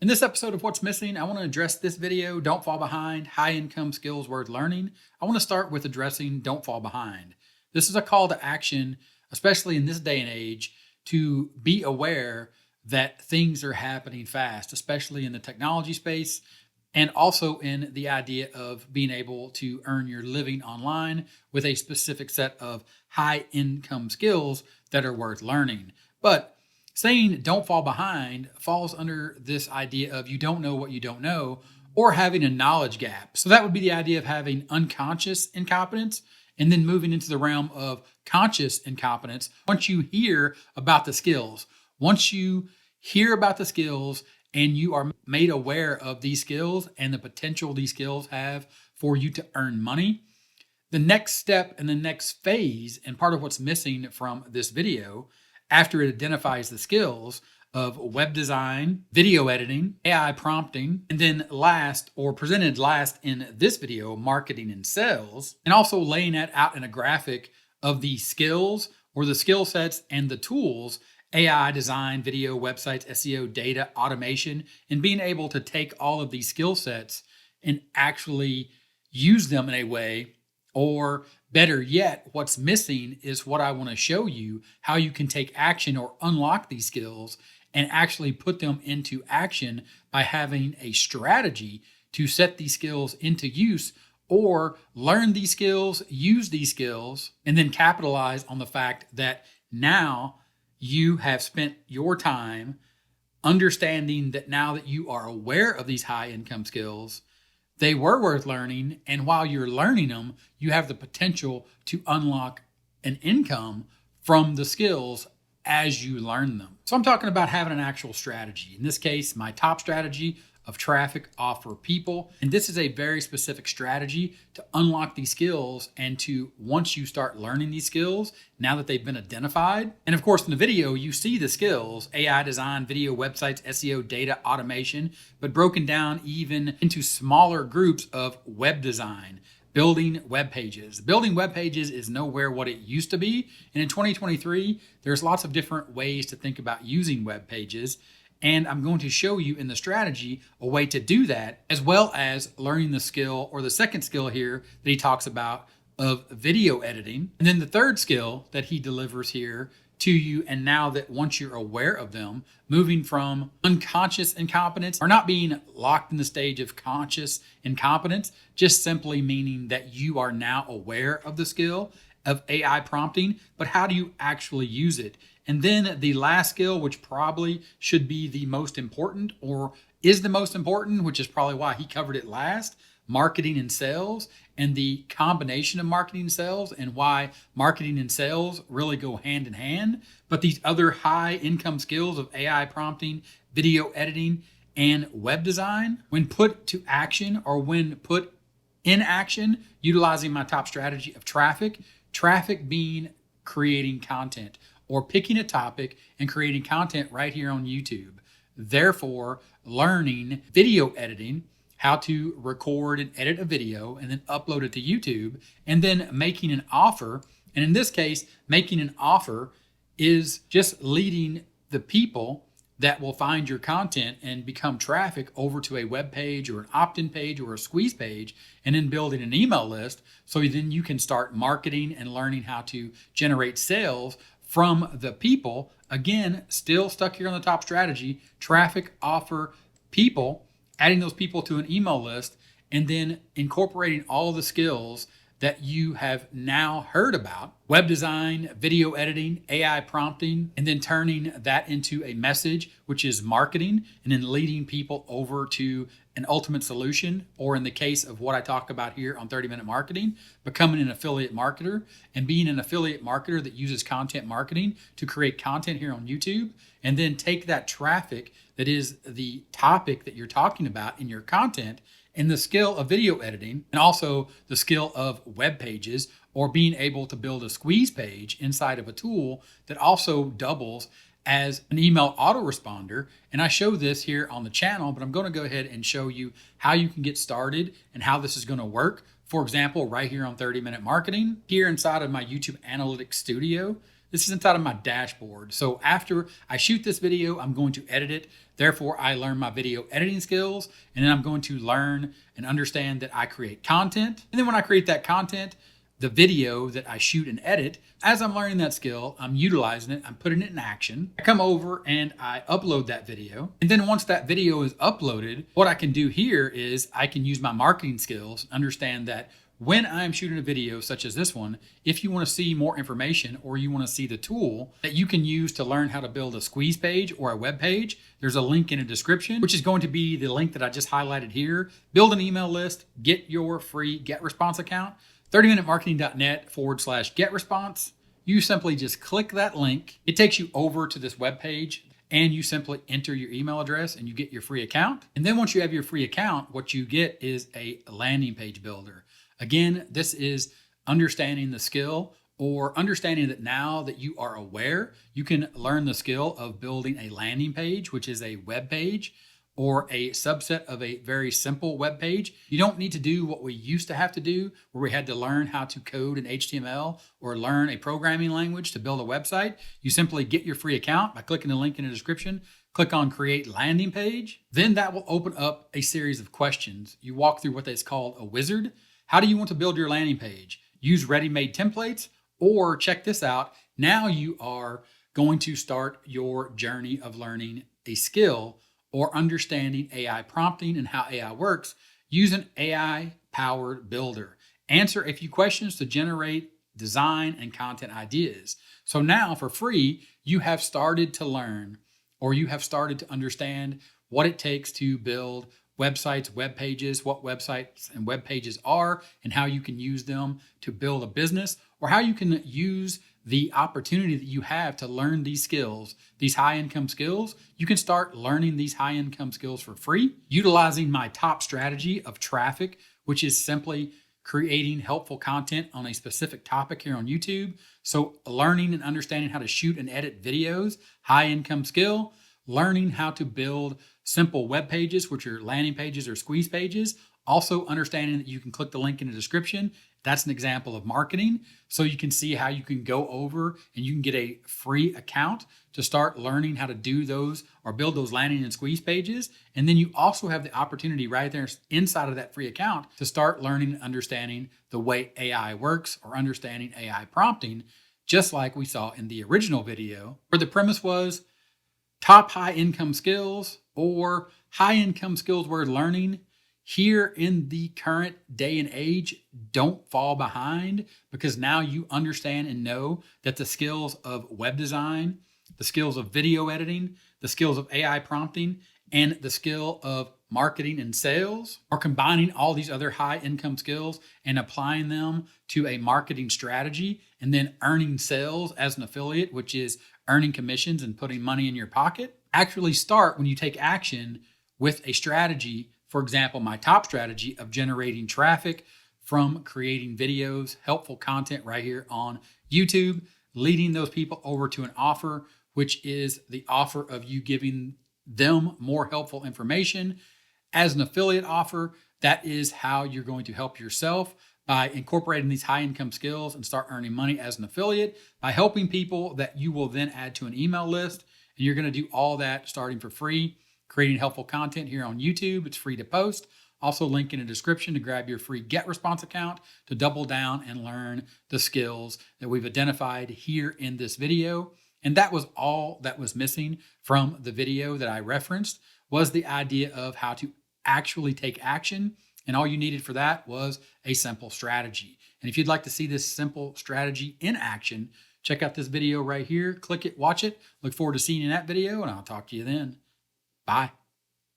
In this episode of What's Missing, I want to address this video, Don't Fall Behind, High Income Skills Worth Learning. I want to start with addressing Don't Fall Behind. This is a call to action, especially in this day and age, to be aware that things are happening fast, especially in the technology space, and also in the idea of being able to earn your living online with a specific set of high income skills that are worth learning. But saying don't fall behind falls under this idea of you don't know what you don't know or having a knowledge gap. So that would be the idea of having unconscious incompetence and then moving into the realm of conscious incompetence. Once you hear about the skills, and you are made aware of these skills and the potential these skills have for you to earn money, the next step and the next phase, and part of what's missing from this video, after it identifies the skills of web design, video editing, AI prompting, and then last, or presented last in this video, marketing and sales, and also laying that out in a graphic of the skills or the skill sets and the tools, AI design, video, websites, SEO, data, automation, and being able to take all of these skill sets and actually use them in a way, or better yet, what's missing is what I want to show you, how you can take action or unlock these skills and actually put them into action by having a strategy to set these skills into use, or learn these skills, use these skills, and then capitalize on the fact that now you have spent your time understanding that now that you are aware of these high income skills, they were worth learning, and while you're learning them, you have the potential to unlock an income from the skills as you learn them. So I'm talking about having an actual strategy. In this case, my top strategy of traffic offer people. And this is a very specific strategy to unlock these skills and to, once you start learning these skills, now that they've been identified. And of course, in the video, you see the skills, AI design, video, websites, SEO, data, automation, but broken down even into smaller groups of web design, building web pages. Building web pages is nowhere what it used to be. And in 2023, there's lots of different ways to think about using web pages. And I'm going to show you in the strategy a way to do that, as well as learning the skill, or the second skill here that he talks about, of video editing. And then the third skill that he delivers here to you, and now that once you're aware of them, moving from unconscious incompetence, or not being locked in the stage of conscious incompetence, just simply meaning that you are now aware of the skill of AI prompting, but how do you actually use it? And then the last skill, which probably should be the most important, or is the most important, which is probably why he covered it last, marketing and sales, and the combination of marketing and sales, and why marketing and sales really go hand in hand. But these other high income skills of AI prompting, video editing, and web design, when put to action, or when put in action, utilizing my top strategy of traffic being creating content, or picking a topic and creating content right here on YouTube. Therefore, learning video editing, how to record and edit a video and then upload it to YouTube, and then making an offer. And in this case, making an offer is just leading the people that will find your content and become traffic over to a web page or an opt-in page or a squeeze page, and then building an email list so then you can start marketing and learning how to generate sales from the people. Again, still stuck here on the top strategy, traffic, offer, people, adding those people to an email list, and then incorporating all the skills that you have now heard about, web design, video editing, AI prompting, and then turning that into a message, which is marketing, and then leading people over to an ultimate solution, or in the case of what I talk about here on 30-Minute Marketing, becoming an affiliate marketer, and being an affiliate marketer that uses content marketing to create content here on YouTube, and then take that traffic that is the topic that you're talking about in your content, and the skill of video editing, and also the skill of web pages, or being able to build a squeeze page inside of a tool that also doubles as an email autoresponder. And I show this here on the channel, but I'm going to go ahead and show you how you can get started and how this is going to work. For example, right here on 30-Minute Marketing, here inside of my YouTube Analytics Studio, this is inside of my dashboard. So after I shoot this video, I'm going to edit it. Therefore, I learn my video editing skills, and then I'm going to learn and understand that I create content. And then when I create that content, the video that I shoot and edit, as I'm learning that skill, I'm utilizing it, I'm putting it in action. I come over and I upload that video. And then once that video is uploaded, what I can do here is I can use my marketing skills, understand that when I'm shooting a video such as this one, if you want to see more information or you want to see the tool that you can use to learn how to build a squeeze page or a web page, there's a link in the description, which is going to be the link that I just highlighted here. Build an email list, get your free GetResponse account, 30minutemarketing.net/GetResponse. You simply just click that link. It takes you over to this web page, and you simply enter your email address and you get your free account. And then once you have your free account, what you get is a landing page builder. Again, this is understanding the skill, or understanding that now that you are aware, you can learn the skill of building a landing page, which is a web page or a subset of a very simple web page. You don't need to do what we used to have to do, where we had to learn how to code in HTML or learn a programming language to build a website. You simply get your free account by clicking the link in the description, click on Create Landing Page. Then that will open up a series of questions. You walk through what is called a wizard. How do you want to build your landing page? Use ready-made templates, or check this out. Now you are going to start your journey of learning a skill or understanding AI prompting and how AI works. Use an AI-powered builder. Answer a few questions to generate design and content ideas. So now for free, you have started to learn, or you have started to understand what it takes to build websites, web pages, what websites and web pages are, and how you can use them to build a business, or how you can use the opportunity that you have to learn these skills, these high income skills. You can start learning these high income skills for free, utilizing my top strategy of traffic, which is simply creating helpful content on a specific topic here on YouTube. So learning and understanding how to shoot and edit videos, high income skill, learning how to build simple web pages, which are landing pages or squeeze pages. Also understanding that you can click the link in the description. That's an example of marketing. So you can see how you can go over and you can get a free account to start learning how to do those or build those landing and squeeze pages. And then you also have the opportunity right there inside of that free account to start learning and understanding the way AI works, or understanding AI prompting, just like we saw in the original video, where the premise was top high income skills or high income skills we're learning here in the current day and age. Don't fall behind, because now you understand and know that the skills of web design, the skills of video editing, the skills of AI prompting, and the skill of marketing and sales are combining all these other high income skills and applying them to a marketing strategy, and then earning sales as an affiliate, which is earning commissions and putting money in your pocket. Actually start when you take action with a strategy. For example, my top strategy of generating traffic from creating videos, helpful content right here on YouTube, leading those people over to an offer, which is the offer of you giving them more helpful information. As an affiliate offer, that is how you're going to help yourself, by incorporating these high income skills and start earning money as an affiliate by helping people that you will then add to an email list. And you're going to do all that starting for free, creating helpful content here on YouTube. It's free to post. Also, link in the description to grab your free GetResponse account to double down and learn the skills that we've identified here in this video. And that was all that was missing from the video that I referenced, was the idea of how to actually take action. And all you needed for that was a simple strategy. And if you'd like to see this simple strategy in action, check out this video right here. Click it, watch it. Look forward to seeing you in that video, and I'll talk to you then. Bye.